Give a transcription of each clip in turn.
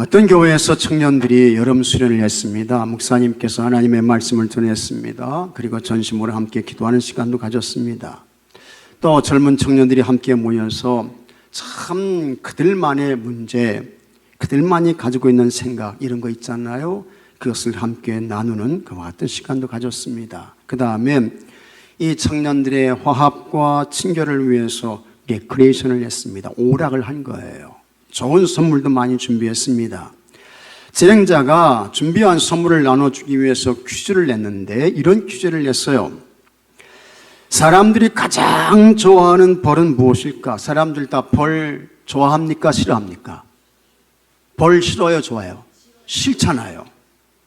어떤 교회에서 청년들이 여름 수련을 했습니다. 목사님께서 하나님의 말씀을 전했습니다. 그리고 전심으로 함께 기도하는 시간도 가졌습니다. 또 젊은 청년들이 함께 모여서 참 그들만의 문제, 그들만이 가지고 있는 생각 이런 거 있잖아요. 그것을 함께 나누는 그와 같은 시간도 가졌습니다. 그 다음에 이 청년들의 화합과 친교를 위해서 레크레이션을 했습니다. 오락을 한 거예요. 좋은 선물도 많이 준비했습니다. 진행자가 준비한 선물을 나눠주기 위해서 퀴즈를 냈는데 이런 퀴즈를 냈어요. 사람들이 가장 좋아하는 벌은 무엇일까? 사람들 다 벌 좋아합니까? 싫어합니까? 벌 싫어요? 좋아요? 싫잖아요.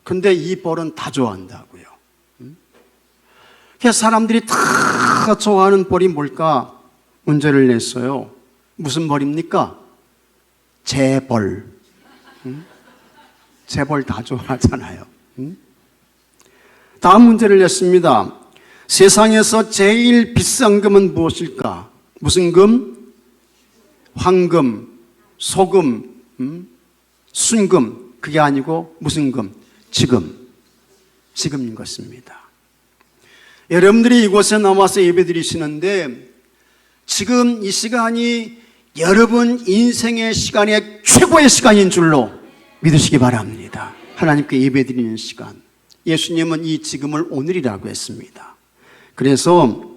근데 이 벌은 다 좋아한다고요. 그래서 사람들이 다 좋아하는 벌이 뭘까? 문제를 냈어요. 무슨 벌입니까? 재벌. 재벌 다 좋아하잖아요. 다음 문제를 냈습니다. 세상에서 제일 비싼 금은 무엇일까? 무슨 금? 황금, 소금, 순금. 그게 아니고 무슨 금? 지금인 것입니다. 여러분들이 이곳에 나와서 예배드리시는데 지금 이 시간이 여러분 인생의 시간의 최고의 시간인 줄로 믿으시기 바랍니다. 하나님께 예배드리는 시간. 예수님은 이 지금을 오늘이라고 했습니다. 그래서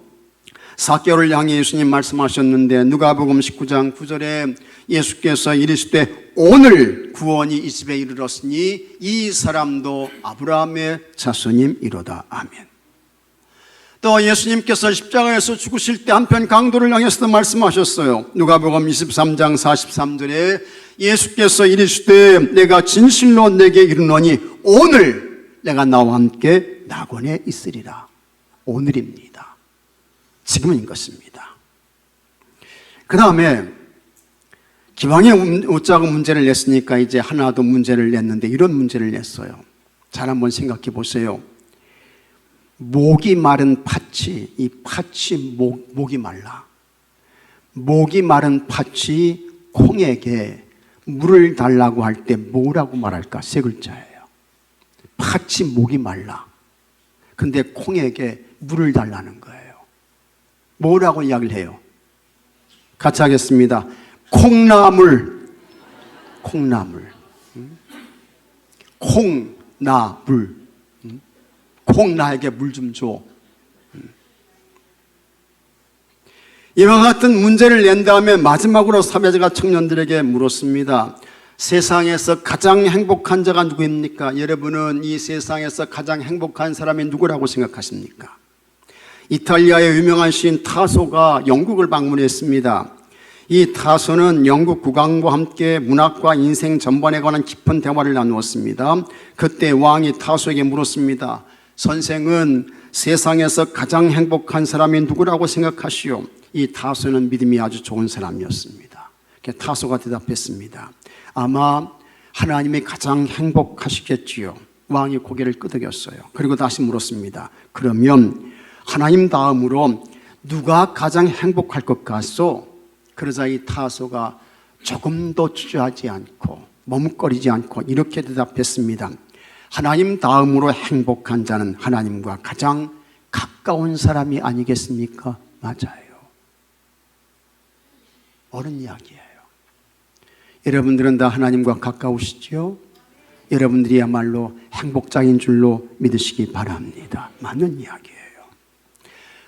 삭개오를 향해 예수님 말씀하셨는데 누가복음 19장 9절에 예수께서 이르시되 오늘 구원이 이 집에 이르렀으니 이 사람도 아브라함의 자손임이로다. 아멘. 또 예수님께서 십자가에서 죽으실 때 한편 강도를 향해서도 말씀하셨어요. 누가복음 23장 43절에 예수께서 이르시되 내가 진실로 내게 이르노니 오늘 내가 나와 함께 낙원에 있으리라. 오늘입니다. 지금인 것입니다. 그 다음에 기왕에 웃자고 문제를 냈으니까 이제 하나 더 문제를 냈는데 이런 문제를 냈어요. 잘 한번 생각해 보세요. 목이 마른 팥이, 이 팥이 목이 말라. 목이 마른 팥이 콩에게 물을 달라고 할 때 뭐라고 말할까? 세 글자예요. 팥이 목이 말라. 근데 콩에게 물을 달라는 거예요. 뭐라고 이야기를 해요? 같이 하겠습니다. 콩나물. 콩나물. 콩나물. 콩 나에게 물 좀 줘. 이와 같은 문제를 낸 다음에 마지막으로 사회자가 청년들에게 물었습니다. 세상에서 가장 행복한 자가 누구입니까? 여러분은 이 세상에서 가장 행복한 사람이 누구라고 생각하십니까? 이탈리아의 유명한 시인 타소가 영국을 방문했습니다. 이 타소는 영국 국왕과 함께 문학과 인생 전반에 관한 깊은 대화를 나누었습니다. 그때 왕이 타소에게 물었습니다. 선생은 세상에서 가장 행복한 사람이 누구라고 생각하시오? 이 타소는 믿음이 아주 좋은 사람이었습니다. 타소가 대답했습니다. 아마 하나님이 가장 행복하시겠지요. 왕이 고개를 끄덕였어요. 그리고 다시 물었습니다. 그러면 하나님 다음으로 누가 가장 행복할 것 같소? 그러자 이 타소가 조금도 주저하지 않고 머뭇거리지 않고 이렇게 대답했습니다. 하나님 다음으로 행복한 자는 하나님과 가장 가까운 사람이 아니겠습니까? 맞아요. 옳은 이야기예요. 여러분들은 다 하나님과 가까우시죠? 여러분들이야말로 행복자인 줄로 믿으시기 바랍니다. 맞는 이야기예요.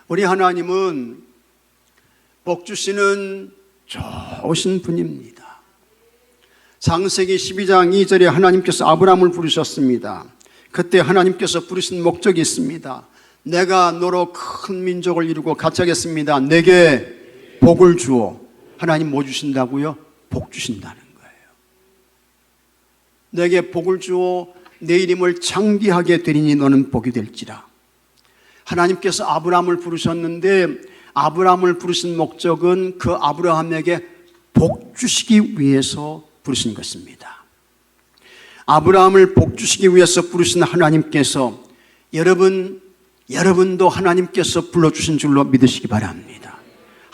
우리 하나님은 복 주시는 좋으신 분입니다. 창세기 12장 2절에 하나님께서 아브라함을 부르셨습니다. 그때 하나님께서 부르신 목적이 있습니다. 내가 너로 큰 민족을 이루고 같이 하겠습니다. 내게 복을 주어. 하나님 뭐 주신다고요? 복 주신다는 거예요. 내게 복을 주어 내 이름을 창대하게 되리니 너는 복이 될지라. 하나님께서 아브라함을 부르셨는데 아브라함을 부르신 목적은 그 아브라함에게 복 주시기 위해서 부르신 것입니다. 아브라함을 복 주시기 위해서 부르신 하나님께서 여러분도 하나님께서 불러주신 줄로 믿으시기 바랍니다.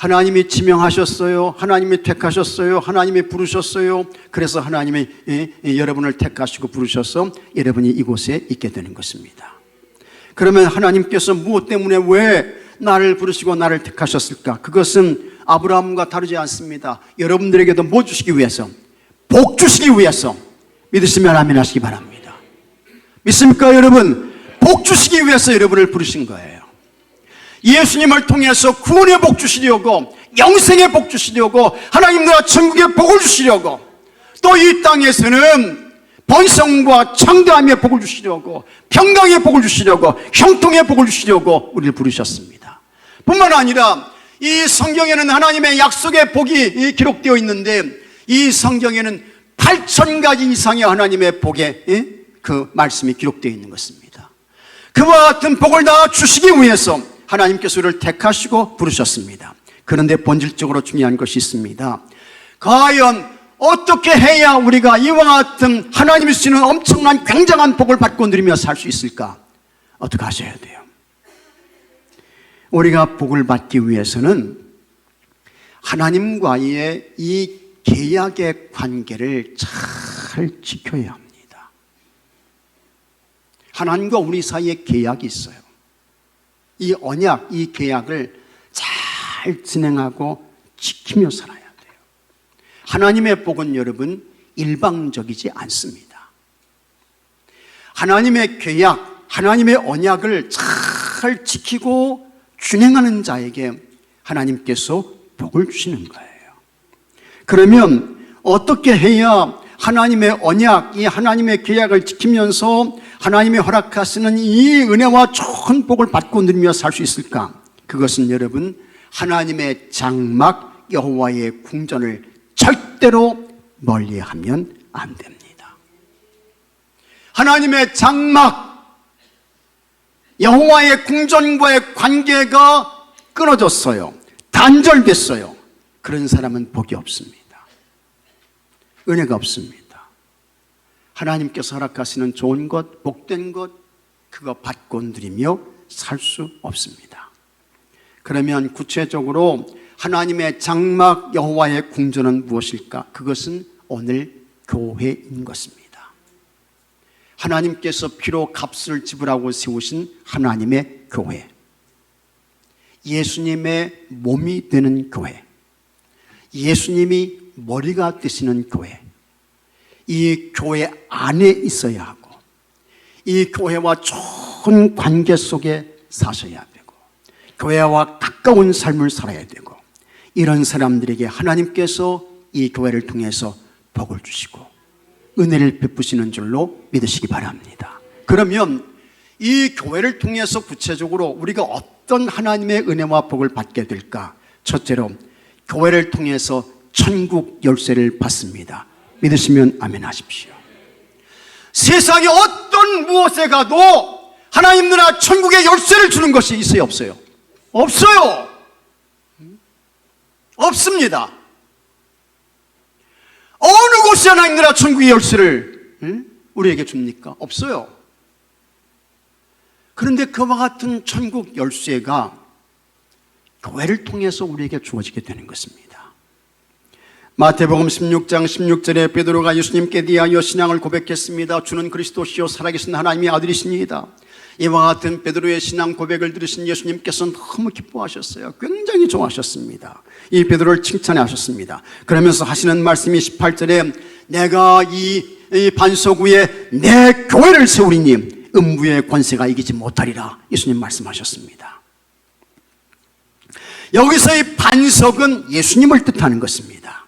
하나님이 지명하셨어요. 하나님이 택하셨어요. 하나님이 부르셨어요. 그래서 하나님이 여러분을 택하시고 부르셔서 여러분이 이곳에 있게 되는 것입니다. 그러면 하나님께서 무엇 때문에 왜 나를 부르시고 나를 택하셨을까? 그것은 아브라함과 다르지 않습니다. 여러분들에게도 뭐 주시기 위해서? 복 주시기 위해서. 믿으시면 아멘 하시기 바랍니다. 믿습니까 여러분? 복 주시기 위해서 여러분을 부르신 거예요. 예수님을 통해서 구원의 복 주시려고, 영생의 복 주시려고, 하나님 나라 천국의 복을 주시려고, 또 이 땅에서는 번성과 창대함의 복을 주시려고, 평강의 복을 주시려고, 형통의 복을 주시려고 우리를 부르셨습니다. 뿐만 아니라 이 성경에는 하나님의 약속의 복이 기록되어 있는데, 이 성경에는 8,000가지 이상의 하나님의 복의 그 말씀이 기록되어 있는 것입니다. 그와 같은 복을 다 주시기 위해서 하나님께서 우리를 택하시고 부르셨습니다. 그런데 본질적으로 중요한 것이 있습니다. 과연 어떻게 해야 우리가 이와 같은 하나님이 주시는 엄청난 굉장한 복을 받고 누리며 살 수 있을까? 어떻게 하셔야 돼요? 우리가 복을 받기 위해서는 하나님과의 이 계약의 관계를 잘 지켜야 합니다. 하나님과 우리 사이에 계약이 있어요. 이 언약, 이 계약을 잘 진행하고 지키며 살아야 돼요. 하나님의 복은 여러분 일방적이지 않습니다. 하나님의 계약, 하나님의 언약을 잘 지키고 준행하는 자에게 하나님께서 복을 주시는 거예요. 그러면 어떻게 해야 하나님의 언약, 이 하나님의 계약을 지키면서 하나님이 허락하시는 이 은혜와 좋은 복을 받고 누리며 살 수 있을까? 그것은 여러분 하나님의 장막 여호와의 궁전을 절대로 멀리하면 안 됩니다. 하나님의 장막 여호와의 궁전과의 관계가 끊어졌어요. 단절됐어요. 그런 사람은 복이 없습니다. 은혜가 없습니다. 하나님께서 허락하시는 좋은 것, 복된 것, 그거 받고 누리며 살 수 없습니다. 그러면 구체적으로 하나님의 장막 여호와의 궁전은 무엇일까? 그것은 오늘 교회인 것입니다. 하나님께서 피로 값을 지불하고 세우신 하나님의 교회, 예수님의 몸이 되는 교회, 예수님이 머리가 되시는 교회, 이 교회 안에 있어야 하고 이 교회와 좋은 관계 속에 사셔야 되고 교회와 가까운 삶을 살아야 되고, 이런 사람들에게 하나님께서 이 교회를 통해서 복을 주시고 은혜를 베푸시는 줄로 믿으시기 바랍니다. 그러면 이 교회를 통해서 구체적으로 우리가 어떤 하나님의 은혜와 복을 받게 될까? 첫째로 교회를 통해서 천국 열쇠를 받습니다. 믿으시면 아멘 하십시오. 세상에 어떤 무엇에 가도 하나님 나라 천국의 열쇠를 주는 것이 있어요, 없어요? 없어요. 없습니다. 어느 곳이 하나님 나라 천국의 열쇠를 우리에게 줍니까? 없어요. 그런데 그와 같은 천국 열쇠가 교회를 통해서 우리에게 주어지게 되는 것입니다. 마태복음 16장 16절에 베드로가 예수님께 대하여 신앙을 고백했습니다. 주는 그리스도시요 살아계신 하나님의 아들이시니이다. 이와 같은 베드로의 신앙 고백을 들으신 예수님께서 너무 기뻐하셨어요. 굉장히 좋아하셨습니다. 이 베드로를 칭찬하셨습니다. 그러면서 하시는 말씀이 18절에 내가 이 반석 위에 내 교회를 세우리니 음부의 권세가 이기지 못하리라, 예수님 말씀하셨습니다. 여기서 이 반석은 예수님을 뜻하는 것입니다.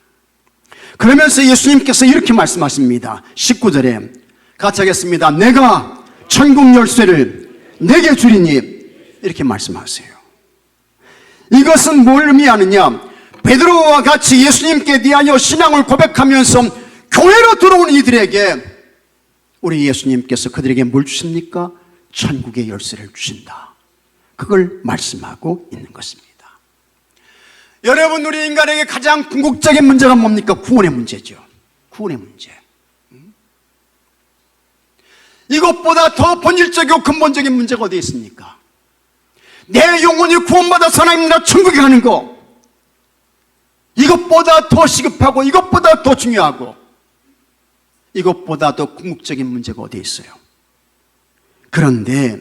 그러면서 예수님께서 이렇게 말씀하십니다. 19절에 같이 하겠습니다. 내가 천국 열쇠를 내게 주리니, 이렇게 말씀하세요. 이것은 뭘 의미하느냐? 베드로와 같이 예수님께 대하여 신앙을 고백하면서 교회로 들어오는 이들에게 우리 예수님께서 그들에게 뭘 주십니까? 천국의 열쇠를 주신다. 그걸 말씀하고 있는 것입니다. 여러분, 우리 인간에게 가장 궁극적인 문제가 뭡니까? 구원의 문제죠. 구원의 문제. 이것보다 더 본질적이고 근본적인 문제가 어디 있습니까? 내 영혼이 구원받아서 하나님 나라 천국에 가는 거, 이것보다 더 시급하고 이것보다 더 중요하고 이것보다 더 궁극적인 문제가 어디 있어요? 그런데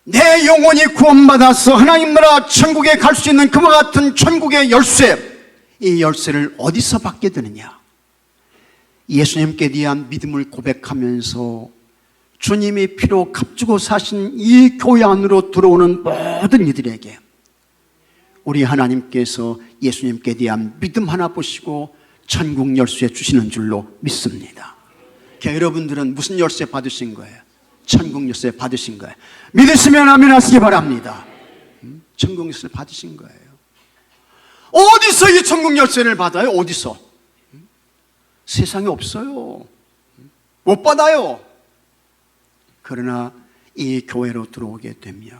내 영혼이 구원받아서 하나님 나라 천국에 갈 수 있는 그와 같은 천국의 열쇠, 이 열쇠를 어디서 받게 되느냐? 예수님께 대한 믿음을 고백하면서 주님이 피로 값주고 사신 이 교회 안으로 들어오는 모든 이들에게 우리 하나님께서 예수님께 대한 믿음 하나 보시고 천국 열쇠 주시는 줄로 믿습니다. 여러분들은 무슨 열쇠 받으신 거예요? 천국 열쇠 받으신 거예요. 믿으시면 아멘 하시기 바랍니다. 천국 열쇠 받으신 거예요. 어디서 이 천국 열쇠를 받아요? 어디서? 세상에 없어요. 못 받아요. 그러나 이 교회로 들어오게 되면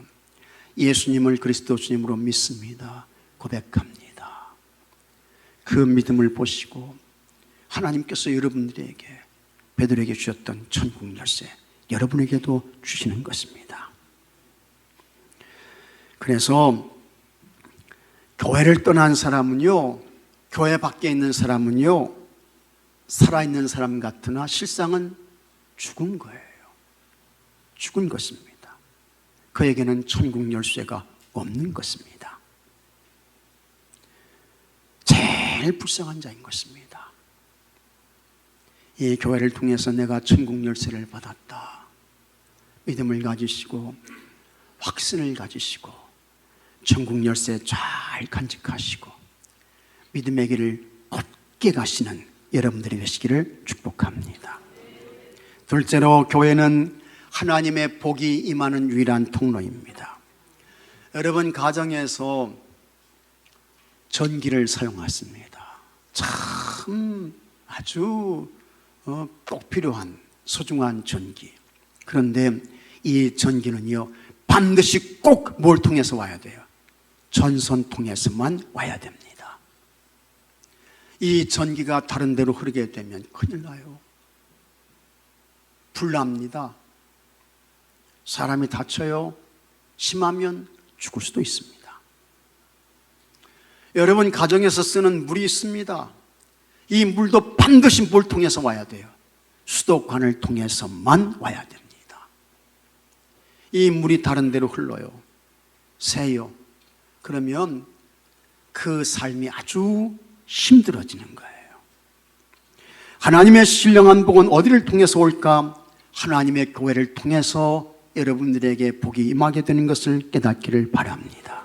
예수님을 그리스도 주님으로 믿습니다. 고백합니다. 그 믿음을 보시고 하나님께서 여러분들에게, 베드로에게 주셨던 천국 열쇠 여러분에게도 주시는 것입니다. 그래서 교회를 떠난 사람은요, 교회 밖에 있는 사람은요, 살아있는 사람 같으나 실상은 죽은 거예요. 죽은 것입니다. 그에게는 천국 열쇠가 없는 것입니다. 제일 불쌍한 자인 것입니다. 이 교회를 통해서 내가 천국 열쇠를 받았다. 믿음을 가지시고 확신을 가지시고 천국 열쇠 잘 간직하시고 믿음의 길을 곧게 가시는 여러분들이 되시기를 축복합니다. 둘째로, 교회는 하나님의 복이 임하는 유일한 통로입니다. 여러분 가정에서 전기를 사용하십니다. 참 아주 꼭 필요한 소중한 전기. 그런데 이 전기는요, 반드시 꼭 뭘 통해서 와야 돼요? 전선 통해서만 와야 됩니다. 이 전기가 다른 데로 흐르게 되면 큰일 나요. 불납니다. 사람이 다쳐요. 심하면 죽을 수도 있습니다. 여러분 가정에서 쓰는 물이 있습니다. 이 물도 반드시 뭘 통해서 와야 돼요? 수도관을 통해서만 와야 됩니다. 이 물이 다른 데로 흘러요. 새요. 그러면 그 삶이 아주 힘들어지는 거예요. 하나님의 신령한 복은 어디를 통해서 올까? 하나님의 교회를 통해서 여러분들에게 복이 임하게 되는 것을 깨닫기를 바랍니다.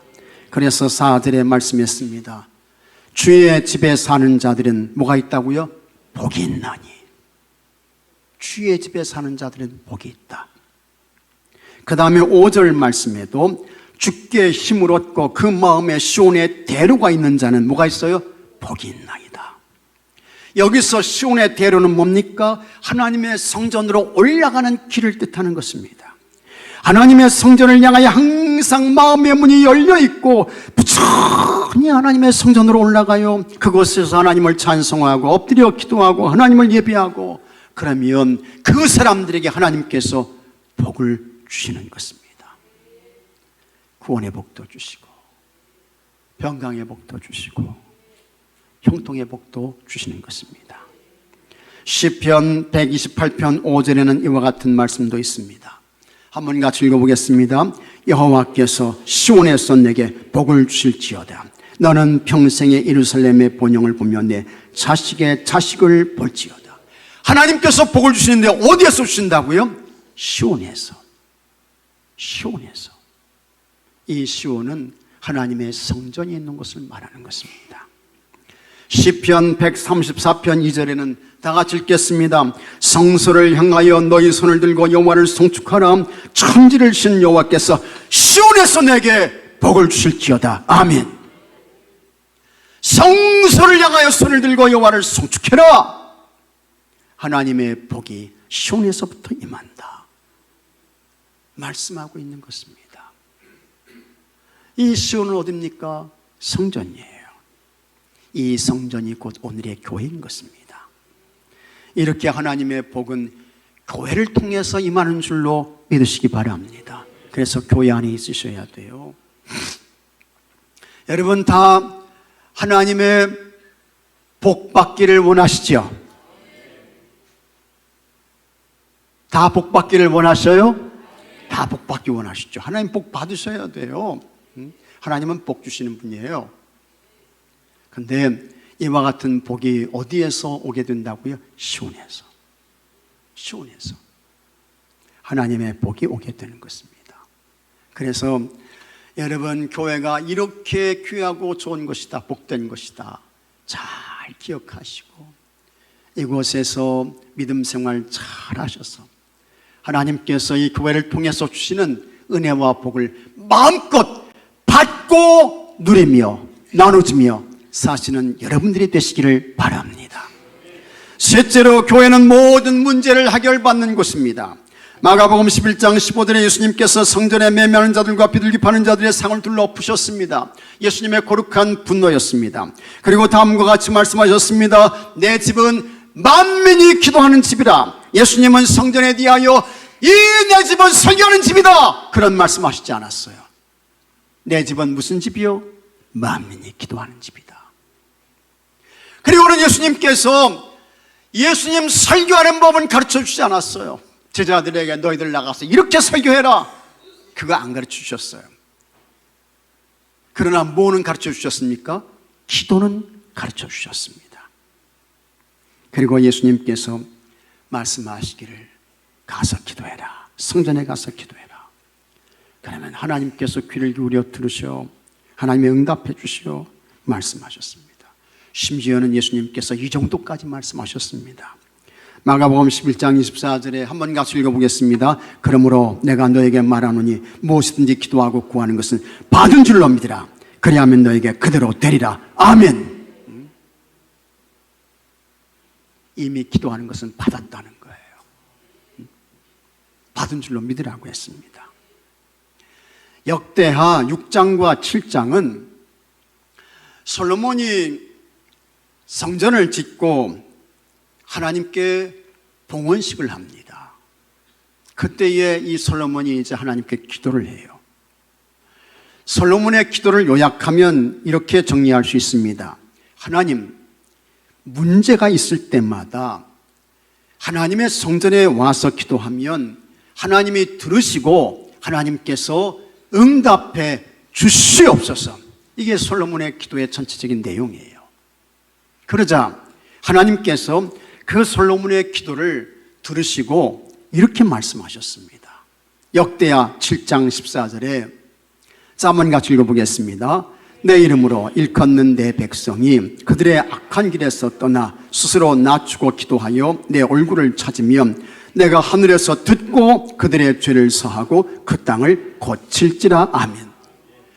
그래서 4절에 말씀했습니다. 주의 집에 사는 자들은 뭐가 있다고요? 복이 있나니. 주의 집에 사는 자들은 복이 있다. 그 다음에 5절 말씀에도 주께 힘을 얻고 그 마음에 시온의 대로가 있는 자는 뭐가 있어요? 복이 있나이다. 여기서 시온의 대로는 뭡니까? 하나님의 성전으로 올라가는 길을 뜻하는 것입니다. 하나님의 성전을 향하여 항상 마음의 문이 열려있고 부천히 하나님의 성전으로 올라가요. 그곳에서 하나님을 찬송하고 엎드려 기도하고 하나님을 예배하고, 그러면 그 사람들에게 하나님께서 복을 주시는 것입니다. 구원의 복도 주시고 평강의 복도 주시고 형통의 복도 주시는 것입니다. 시편 128편 5절에는 이와 같은 말씀도 있습니다. 한번 같이 읽어보겠습니다. 여호와께서 시온에서 내게 복을 주실지어다. 너는 평생의 예루살렘의 본영을 보며 내 자식의 자식을 볼지어다. 하나님께서 복을 주시는데 어디에서 주신다고요? 시온에서. 시온에서. 이 시온은 하나님의 성전이 있는 것을 말하는 것입니다. 시편 134편 2절에는 다 같이 읽겠습니다. 성소를 향하여 너희 손을 들고 여호와를 송축하라. 천지를 신 여호와께서 시온에서 내게 복을 주실지어다. 아멘. 성소를 향하여 손을 들고 여호와를 송축해라. 하나님의 복이 시온에서부터 임한다 말씀하고 있는 것입니다. 이 시온은 어디입니까? 성전이에요. 이 성전이 곧 오늘의 교회인 것입니다. 이렇게 하나님의 복은 교회를 통해서 임하는 줄로 믿으시기 바랍니다. 그래서 교회 안에 있으셔야 돼요. 여러분 다 하나님의 복 받기를 원하시죠? 다 복 받기를 원하셔요? 다 복 받기 원하시죠? 하나님 복 받으셔야 돼요. 하나님은 복 주시는 분이에요. 근데 이와 같은 복이 어디에서 오게 된다고요? 시온에서. 시온에서 하나님의 복이 오게 되는 것입니다. 그래서 여러분, 교회가 이렇게 귀하고 좋은 것이다, 복된 것이다, 잘 기억하시고 이곳에서 믿음 생활 잘 하셔서 하나님께서 이 교회를 통해서 주시는 은혜와 복을 마음껏 받고 누리며 나누며 사시는 여러분들이 되시기를 바랍니다. 셋째로, 교회는 모든 문제를 해결받는 곳입니다. 마가복음 11장 15절에 예수님께서 성전에 매매하는 자들과 비둘기 파는 자들의 상을 둘러 푸셨습니다. 예수님의 거룩한 분노였습니다. 그리고 다음과 같이 말씀하셨습니다. 내 집은 만민이 기도하는 집이라. 예수님은 성전에 대하여 이 내 집은 설교하는 집이다, 그런 말씀하시지 않았어요. 내 집은 무슨 집이요? 만민이 기도하는 집이다. 그리고는 예수님께서 예수님 설교하는 법은 가르쳐 주지 않았어요. 제자들에게 너희들 나가서 이렇게 설교해라, 그거 안 가르쳐 주셨어요. 그러나 뭐는 가르쳐 주셨습니까? 기도는 가르쳐 주셨습니다. 그리고 예수님께서 말씀하시기를 가서 기도해라, 성전에 가서 기도해라. 그러면 하나님께서 귀를 기울여 들으시어 하나님의 응답해 주시어 말씀하셨습니다. 심지어는 예수님께서 이 정도까지 말씀하셨습니다. 마가복음 11장 24절에 한번 같이 읽어보겠습니다. 그러므로 내가 너에게 말하노니 무엇이든지 기도하고 구하는 것은 받은 줄로 믿으라. 그리하면 너에게 그대로 되리라. 아멘. 이미 기도하는 것은 받았다는 거예요. 받은 줄로 믿으라고 했습니다. 역대하 6장과 7장은 솔로몬이 성전을 짓고 하나님께 봉헌식을 합니다. 그때에 이 솔로몬이 이제 하나님께 기도를 해요. 솔로몬의 기도를 요약하면 이렇게 정리할 수 있습니다. 하나님, 문제가 있을 때마다 하나님의 성전에 와서 기도하면 하나님이 들으시고 하나님께서 응답해 주시옵소서. 이게 솔로몬의 기도의 전체적인 내용이에요. 그러자 하나님께서 그 솔로몬의 기도를 들으시고 이렇게 말씀하셨습니다. 역대하 7장 14절에 자, 한번 같이 읽어보겠습니다. 내 이름으로 일컫는 내 백성이 그들의 악한 길에서 떠나 스스로 낮추고 기도하여 내 얼굴을 찾으면 내가 하늘에서 듣고 그들의 죄를 사하고 그 땅을 고칠지라. 아멘.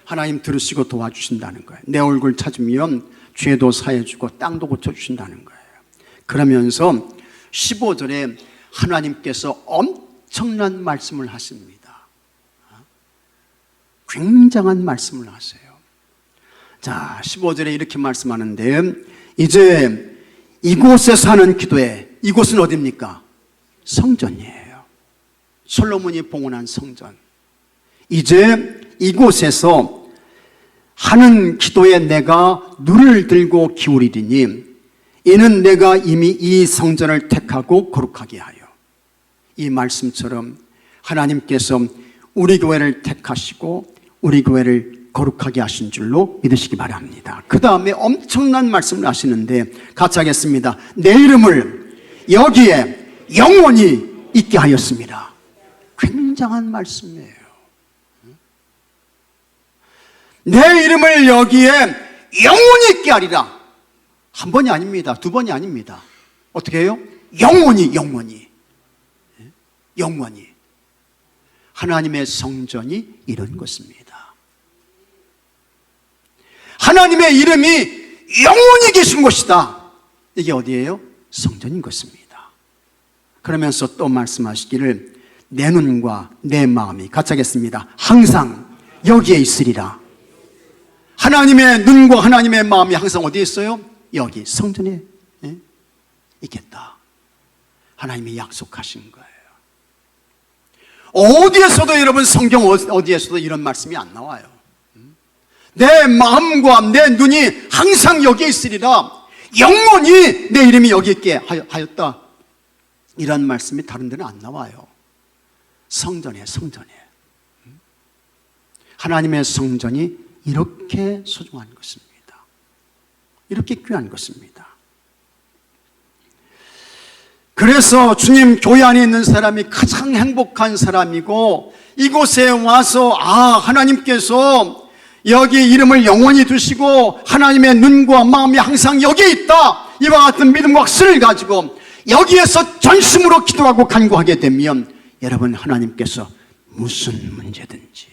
하나님 들으시고 도와주신다는 거예요. 내 얼굴 찾으면 죄도 사해주고 땅도 고쳐주신다는 거예요. 그러면서 15절에 하나님께서 엄청난 말씀을 하십니다. 굉장한 말씀을 하세요. 자, 15절에 이렇게 말씀하는데, 이제 이곳에 사는 기도에, 이곳은 어디입니까? 성전이에요. 솔로몬이 봉헌한 성전. 이제 이곳에서 하는 기도에 내가 눈을 들고 기울이리니 이는 내가 이미 이 성전을 택하고 거룩하게 하여. 이 말씀처럼 하나님께서 우리 교회를 택하시고 우리 교회를 거룩하게 하신 줄로 믿으시기 바랍니다. 그 다음에 엄청난 말씀을 하시는데 같이 하겠습니다. 내 이름을 여기에 영원히 있게 하였습니다. 굉장한 말씀이에요. 내 이름을 여기에 영원히 있게 하리라. 한 번이 아닙니다. 두 번이 아닙니다. 어떻게 해요? 영원히, 영원히. 영원히. 하나님의 성전이 이런 것입니다. 하나님의 이름이 영원히 계신 곳이다. 이게 어디예요? 성전인 것입니다. 그러면서 또 말씀하시기를 내 눈과 내 마음이 같이 하겠습니다. 항상 여기에 있으리라. 하나님의 눈과 하나님의 마음이 항상 어디에 있어요? 여기 성전에 있겠다. 하나님이 약속하신 거예요. 어디에서도 여러분 성경 어디에서도 이런 말씀이 안 나와요. 내 마음과 내 눈이 항상 여기에 있으리라. 영원히 내 이름이 여기 있게 하였다. 이런 말씀이 다른 데는 안 나와요. 성전에 하나님의 성전이 이렇게 소중한 것입니다. 이렇게 귀한 것입니다. 그래서 주님 교회 안에 있는 사람이 가장 행복한 사람이고, 이곳에 와서 하나님께서 여기 이름을 영원히 두시고 하나님의 눈과 마음이 항상 여기에 있다, 이와 같은 믿음과 확신을 가지고 여기에서 전심으로 기도하고 간구하게 되면, 여러분, 하나님께서 무슨 문제든지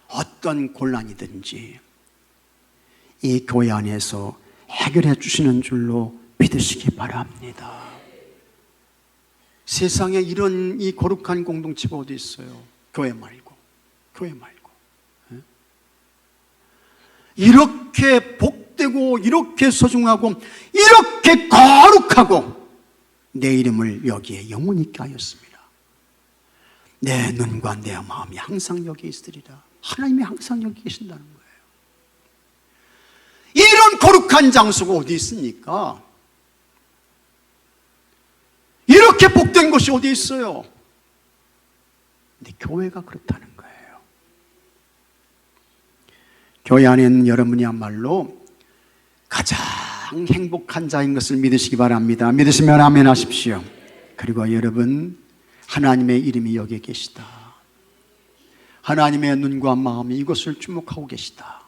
어떤 곤란이든지 이 교회 안에서 해결해 주시는 줄로 믿으시기 바랍니다. 세상에 이런 이 거룩한 공동체가 어디 있어요? 교회 말고. 이렇게 복되고 이렇게 소중하고 이렇게 거룩하고 내 이름을 여기에 영원히 있게 하였습니다. 내 눈과 내 마음이 항상 여기 있으리라. 하나님이 항상 여기 계신다는 거예요. 이런 거룩한 장소가 어디 있습니까? 이렇게 복된 곳이 어디 있어요? 근데 교회가 그렇다는 거예요. 교회 안에 있는 여러분이야말로 가장 행복한 자인 것을 믿으시기 바랍니다. 믿으시면 아멘 하십시오. 그리고 여러분, 하나님의 이름이 여기에 계시다. 하나님의 눈과 마음이 이것을 주목하고 계시다.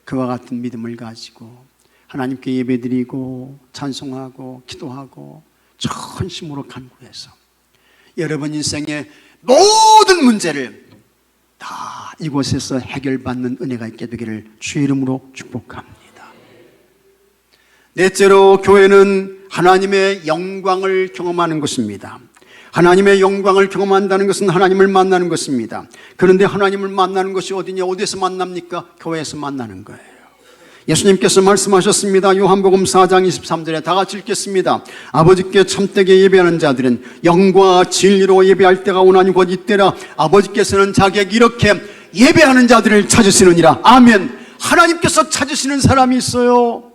그와 같은 믿음을 가지고 하나님께 예배드리고 찬송하고 기도하고 전심으로 간구해서 여러분 인생의 모든 문제를 다 이곳에서 해결받는 은혜가 있게 되기를 주의 이름으로 축복합니다. 넷째로, 교회는 하나님의 영광을 경험하는 것입니다. 하나님의 영광을 경험한다는 것은 하나님을 만나는 것입니다. 그런데 하나님을 만나는 것이 어디냐? 어디에서 만납니까? 교회에서 만나는 거예요. 예수님께서 말씀하셨습니다. 요한복음 4장 23절에 다 같이 읽겠습니다. 아버지께 참되게 예배하는 자들은 영과 진리로 예배할 때가 오나니 곧 이때라. 아버지께서는 자기에게 이렇게 예배하는 자들을 찾으시느니라. 아멘. 하나님께서 찾으시는 사람이 있어요.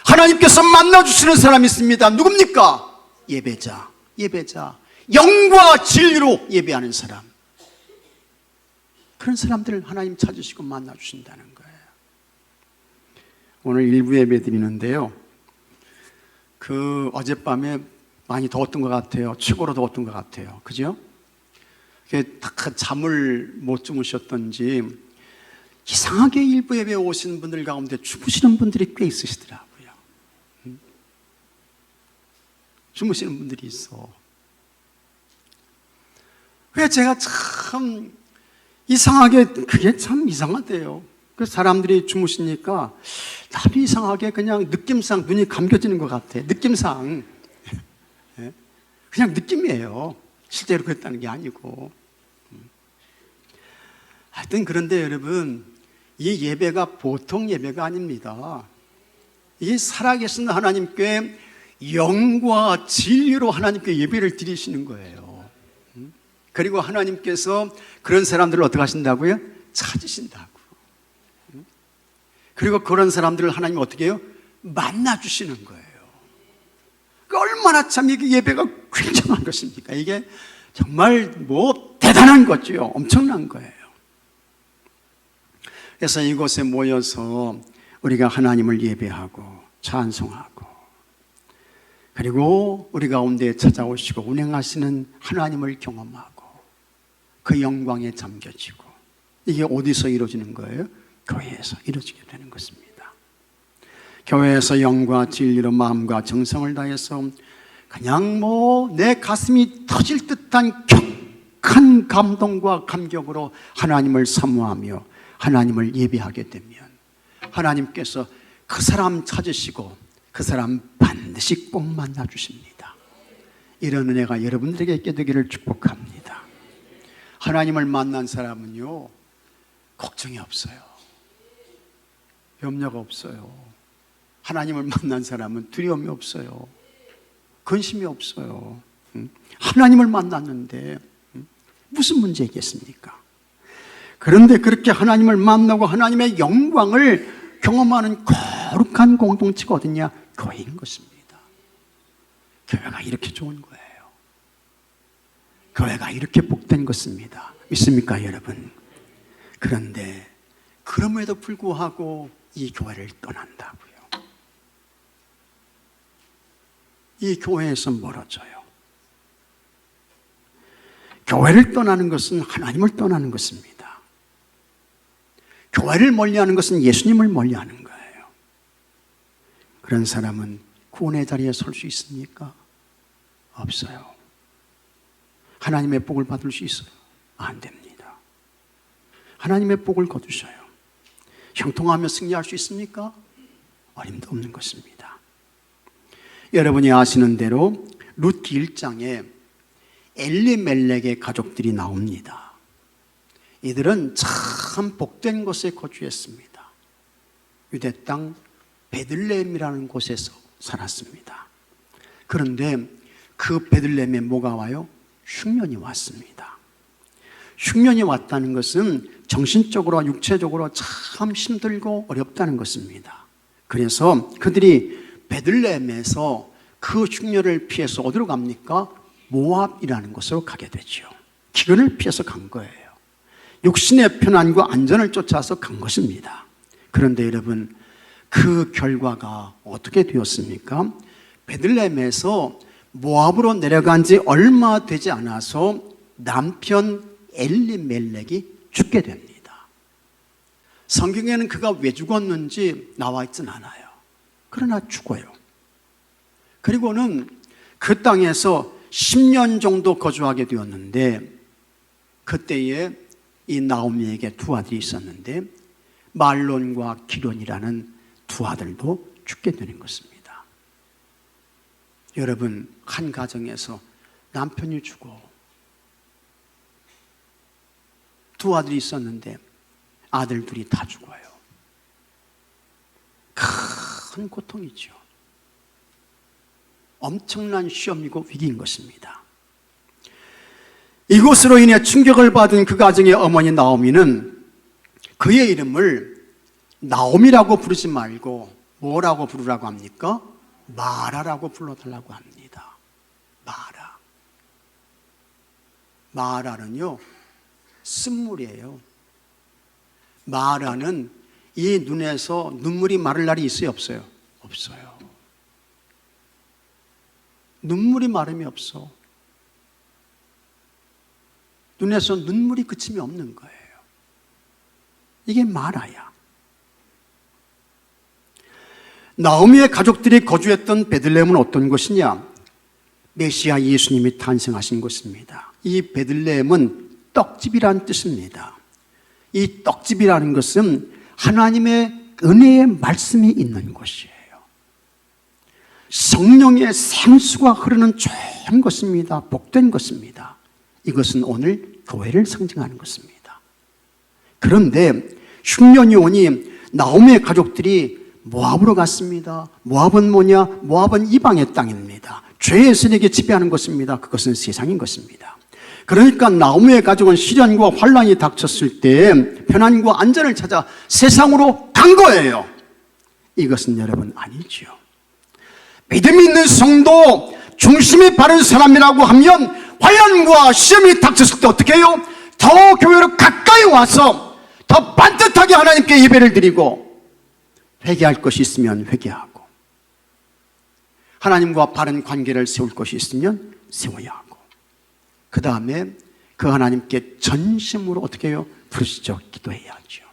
하나님께서 만나주시는 사람이 있습니다. 누굽니까? 예배자. 영과 진리로 예배하는 사람. 그런 사람들을 하나님 찾으시고 만나주신다는 거예요. 오늘 일부 예배 드리는데요, 어젯밤에 많이 더웠던 것 같아요. 최고로 더웠던 것 같아요. 그죠? 잠을 못 주무셨던지 이상하게 일부 예배에 오시는 분들 가운데 주무시는 분들이 꽤 있으시더라고요. 주무시는 분들이 있어. 왜 제가 참 이상하게, 그게 참 이상하대요. 그 사람들이 주무시니까 나도 이상하게 그냥 느낌상 눈이 감겨지는 것 같아. 느낌상. 그냥 느낌이에요. 실제로 그랬다는 게 아니고. 하여튼 그런데 여러분, 이 예배가 보통 예배가 아닙니다. 이 살아계신 하나님께 영과 진리로 하나님께 예배를 드리시는 거예요. 그리고 하나님께서 그런 사람들을 어떻게 하신다고요? 찾으신다고. 그리고 그런 사람들을 하나님 어떻게 해요? 만나주시는 거예요. 얼마나 참 이게 예배가 굉장한 것입니까? 이게 정말 대단한 거죠. 엄청난 거예요. 그래서 이곳에 모여서 우리가 하나님을 예배하고 찬송하고, 그리고 우리 가운데 찾아오시고 운행하시는 하나님을 경험하고 그 영광에 잠겨지고, 이게 어디서 이루어지는 거예요? 교회에서 이루어지게 되는 것입니다. 교회에서 영과 진리로 마음과 정성을 다해서 그냥 내 가슴이 터질 듯한 격한 감동과 감격으로 하나님을 사모하며 하나님을 예배하게 되면 하나님께서 그 사람 찾으시고 그 사람 반드시 꼭 만나주십니다. 이런 은혜가 여러분들에게 있게 되기를 축복합니다. 하나님을 만난 사람은요, 걱정이 없어요. 염려가 없어요. 하나님을 만난 사람은 두려움이 없어요. 근심이 없어요. 하나님을 만났는데 무슨 문제겠습니까? 그런데 그렇게 하나님을 만나고 하나님의 영광을 경험하는 거룩한 공동체가 어디냐? 교회인 것입니다. 교회가 이렇게 좋은 거예요. 교회가 이렇게 복된 것입니다. 믿습니까, 여러분? 그런데 그럼에도 불구하고 이 교회를 떠난다고요. 이 교회에서 멀어져요. 교회를 떠나는 것은 하나님을 떠나는 것입니다. 교회를 멀리하는 것은 예수님을 멀리하는 거예요. 그런 사람은 구원의 자리에 설 수 있습니까? 없어요. 하나님의 복을 받을 수 있어요? 안 됩니다. 하나님의 복을 거두셔요. 형통하며 승리할 수 있습니까? 어림도 없는 것입니다. 여러분이 아시는 대로 룻기 1장에 엘리멜렉의 가족들이 나옵니다. 이들은 참 복된 곳에 거주했습니다. 유대 땅 베들레헴이라는 곳에서 살았습니다. 그런데 그 베들레헴에 뭐가 와요? 흉년이 왔습니다. 흉년이 왔다는 것은 정신적으로 육체적으로 참 힘들고 어렵다는 것입니다. 그래서 그들이 베들레헴에서 그 흉년을 피해서 어디로 갑니까? 모압이라는 곳으로 가게 되죠. 기근을 피해서 간 거예요. 육신의 편안과 안전을 쫓아서 간 것입니다. 그런데 여러분, 그 결과가 어떻게 되었습니까? 베들레헴에서 모압으로 내려간 지 얼마 되지 않아서 남편 엘리멜렉이 죽게 됩니다. 성경에는 그가 왜 죽었는지 나와 있진 않아요. 그러나 죽어요. 그리고는 그 땅에서 10년 정도 거주하게 되었는데, 그때에 이 나오미에게 두 아들이 있었는데 말론과 기론이라는 두 아들도 죽게 되는 것입니다. 여러분, 한 가정에서 남편이 죽어 두 아들이 있었는데 아들 둘이 다 죽어요. 큰 고통이죠. 엄청난 시험이고 위기인 것입니다. 이것으로 인해 충격을 받은 그 가정의 어머니 나오미는 그의 이름을 나오미라고 부르지 말고 뭐라고 부르라고 합니까? 마라라고 불러달라고 합니다. 마라. 마라는요, 쓴물이에요. 마라는 이 눈에서 눈물이 마를 날이 있어요, 없어요? 없어요. 눈물이 마름이 없어. 눈에서 눈물이 그침이 없는 거예요. 이게 마라야. 나오미의 가족들이 거주했던 베들레헴은 어떤 곳이냐? 메시아 예수님이 탄생하신 곳입니다. 이 베들레헴은 떡집이라는 뜻입니다. 이 떡집이라는 것은 하나님의 은혜의 말씀이 있는 곳이에요. 성령의 생수가 흐르는 좋은 것입니다. 복된 것입니다. 이것은 오늘 교회를 상징하는 것입니다. 그런데 흉년이 오니 나오미의 가족들이 모압으로 갔습니다. 모압은 뭐냐? 모압은 이방의 땅입니다. 죄의 세력이 지배하는 것입니다. 그것은 세상인 것입니다. 그러니까 나오미의 가족은 시련과 환란이 닥쳤을 때 편안과 안전을 찾아 세상으로 간 거예요. 이것은 여러분 아니죠. 믿음이 있는 성도, 중심이 바른 사람이라고 하면 환란과 시험이 닥쳤을 때 어떻게 해요? 더 교회로 가까이 와서 더 반듯하게 하나님께 예배를 드리고, 회개할 것이 있으면 회개하고, 하나님과 바른 관계를 세울 것이 있으면 세워야 하고, 그 다음에 그 하나님께 전심으로 어떻게 해요? 부르시죠. 기도해야죠.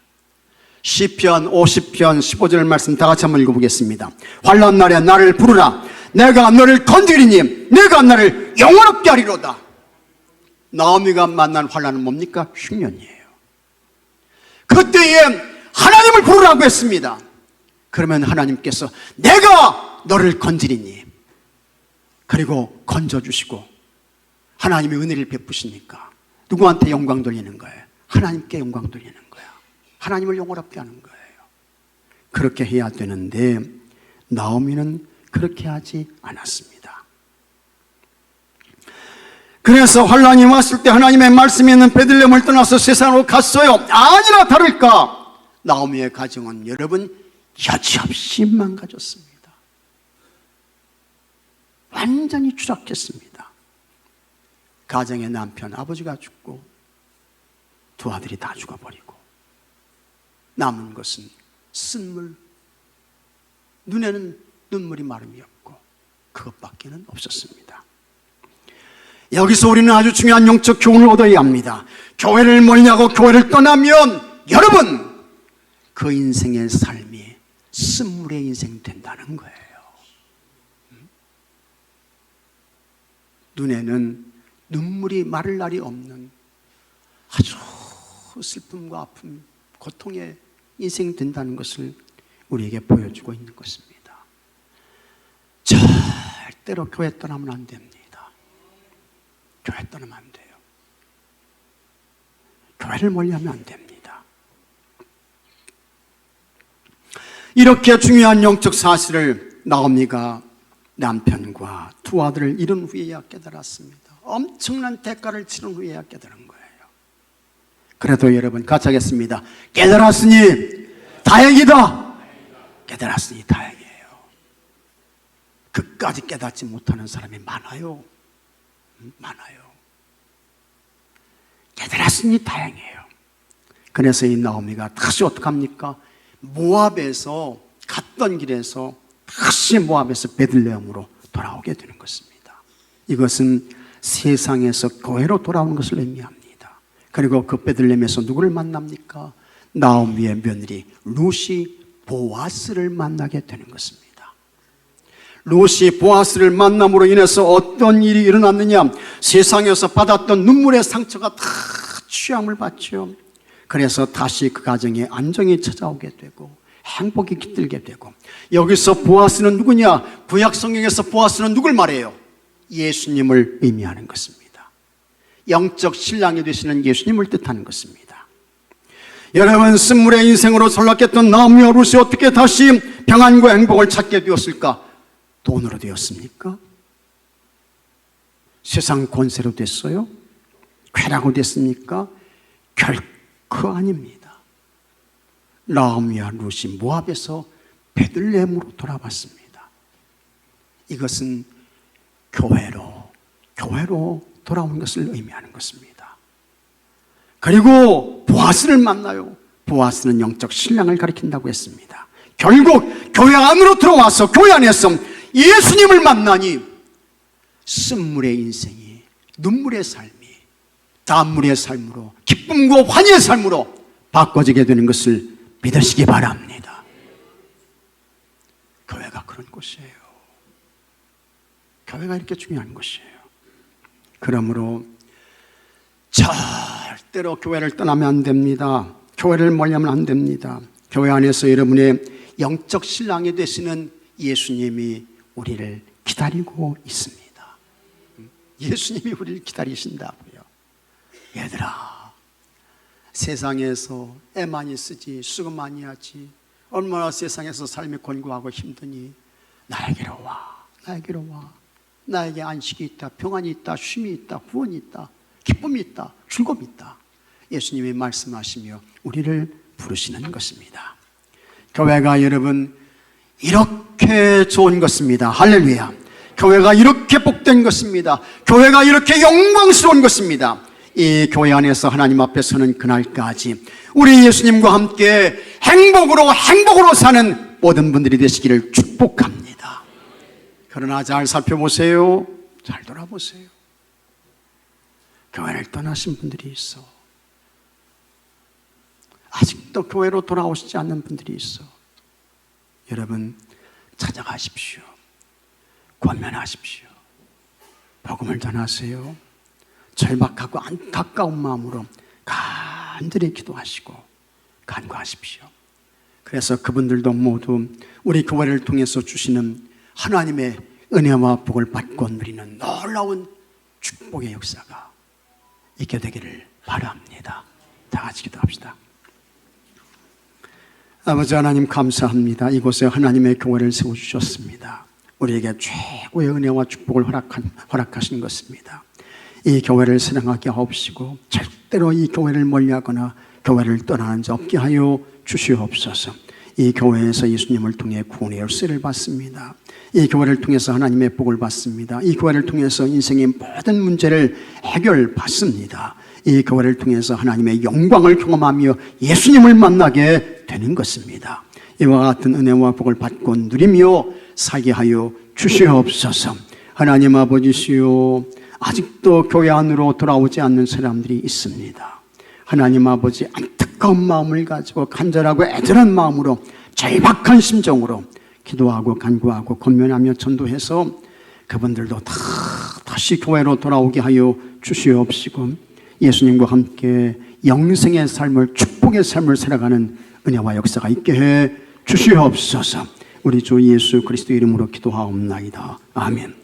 시편 50편 15절 말씀 다 같이 한번 읽어보겠습니다. 환난 날에 나를 부르라. 내가 너를 건드리니 내가 나를 영원롭게 하리로다. 나오미가 만난 환난은 뭡니까? 흉년이에요. 그때에 하나님을 부르라고 했습니다. 그러면 하나님께서 내가 너를 건드리니, 그리고 건져주시고 하나님의 은혜를 베푸시니까 누구한테 영광 돌리는 거예요? 하나님께 영광 돌리는 거야. 하나님을 영원롭게 하는 거예요. 그렇게 해야 되는데 나오미는 그렇게 하지 않았습니다. 그래서 환란이 왔을 때 하나님의 말씀이 있는 베들레헴을 떠나서 세상으로 갔어요. 아니나 다를까 나오미의 가정은 여러분 여지없이 망가졌습니다. 완전히 추락했습니다. 가정의 남편 아버지가 죽고 두 아들이 다 죽어버리고 남은 것은 쓴물, 눈에는 눈물이 마름이 없고 그것밖에는 없었습니다. 여기서 우리는 아주 중요한 영적 교훈을 얻어야 합니다. 교회를 멀리하고 교회를 떠나면 여러분 그 인생의 삶이 쓴물의 인생이 된다는 거예요. 눈에는 눈물이 마를 날이 없는 아주 슬픔과 아픔, 고통의 인생이 된다는 것을 우리에게 보여주고 있는 것입니다. 절대로 교회 떠나면 안 됩니다. 교회 떠나면 안 돼요. 교회를 멀리하면 안 됩니다. 이렇게 중요한 영적 사실을 나오미가 남편과 두 아들을 잃은 후에야 깨달았습니다. 엄청난 대가를 치른 후에야 깨달은 거예요. 그래도 여러분 같이 하겠습니다. 깨달았으니 다행이다. 깨달았으니 다행이에요. 끝까지 깨닫지 못하는 사람이 많아요. 많아요. 깨달았으니 다행이에요. 그래서 이 나오미가 다시 어떡합니까? 모압에서 갔던 길에서 다시 모압에서 베들레헴으로 돌아오게 되는 것입니다. 이것은 세상에서 교회로 돌아오는 것을 의미합니다. 그리고 그 베들레헴에서 누구를 만납니까? 나오미의 며느리 룻이 보아스를 만나게 되는 것입니다. 룻이 보아스를 만남으로 인해서 어떤 일이 일어났느냐? 세상에서 받았던 눈물의 상처가 다 취함을 받죠. 그래서 다시 그 가정에 안정이 찾아오게 되고 행복이 깃들게 되고, 여기서 보아스는 누구냐? 구약 성경에서 보아스는 누굴 말해요? 예수님을 의미하는 것입니다. 영적 신랑이 되시는 예수님을 뜻하는 것입니다. 여러분, 쓴물의 인생으로 전락했던 나오미와 룻이 어떻게 다시 평안과 행복을 찾게 되었을까? 돈으로 되었습니까? 세상 권세로 됐어요? 쾌락으로 됐습니까? 결코 아닙니다. 나오미와 룻이 모압에서 베들레헴으로 돌아왔습니다. 이것은 교회로 돌아온 것을 의미하는 것입니다. 그리고 보아스를 만나요. 보아스는 영적 신랑을 가리킨다고 했습니다. 결국 교회 안으로 들어와서 교회 안에서 예수님을 만나니 쓴물의 인생이 눈물의 삶이 단물의 삶으로, 기쁨과 환희의 삶으로 바꿔지게 되는 것을 믿으시기 바랍니다. 교회가 그런 곳이에요. 교회가 이렇게 중요한 곳이에요. 그러므로 절대로 교회를 떠나면 안 됩니다. 교회를 멀리하면 안 됩니다. 교회 안에서 여러분의 영적 신랑이 되시는 예수님이 우리를 기다리고 있습니다. 예수님이 우리를 기다리신다고요. 얘들아, 세상에서 애 많이 쓰지, 수고 많이 하지, 얼마나 세상에서 삶이 곤고하고 힘드니 나에게로 와, 나에게로 와. 나에게 안식이 있다, 평안이 있다, 쉼이 있다, 구원이 있다, 기쁨이 있다, 즐거움이 있다. 예수님이 말씀하시며 우리를 부르시는 것입니다. 교회가 여러분 이렇게 좋은 것입니다. 할렐루야. 교회가 이렇게 복된 것입니다. 교회가 이렇게 영광스러운 것입니다. 이 교회 안에서 하나님 앞에 서는 그날까지 우리 예수님과 함께 행복으로 사는 모든 분들이 되시기를 축복합니다. 그러나 잘 살펴보세요. 잘 돌아보세요. 교회를 떠나신 분들이 있어. 아직도 교회로 돌아오시지 않는 분들이 있어. 여러분, 찾아가십시오. 권면하십시오. 복음을 전하세요. 절박하고 안타까운 마음으로 간절히 기도하시고 간구하십시오. 그래서 그분들도 모두 우리 교회를 통해서 주시는 하나님의 은혜와 복을 받고 누리는 놀라운 축복의 역사가 있게 되기를 바랍니다. 다 같이 기도합시다. 아버지 하나님, 감사합니다. 이곳에 하나님의 교회를 세워주셨습니다. 우리에게 최고의 은혜와 축복을 허락하신 것입니다. 이 교회를 사랑하게 하옵시고 절대로 이 교회를 멀리하거나 교회를 떠나는 자 없게 하여 주시옵소서. 이 교회에서 예수님을 통해 구원의 열쇠를 받습니다. 이 교회를 통해서 하나님의 복을 받습니다. 이 교회를 통해서 인생의 모든 문제를 해결받습니다. 이 교회를 통해서 하나님의 영광을 경험하며 예수님을 만나게 되는 것입니다. 이와 같은 은혜와 복을 받고 누리며 살게 하여 주시옵소서. 하나님 아버지시여, 아직도 교회 안으로 돌아오지 않는 사람들이 있습니다. 하나님 아버지, 안타까운 마음을 가지고 간절하고 애절한 마음으로 절박한 심정으로 기도하고 간구하고 권면하며 전도해서 그분들도 다시 교회로 돌아오게 하여 주시옵시고 예수님과 함께 영생의 삶을, 축복의 삶을 살아가는 은혜와 역사가 있게 해 주시옵소서. 우리 주 예수 그리스도 이름으로 기도하옵나이다. 아멘.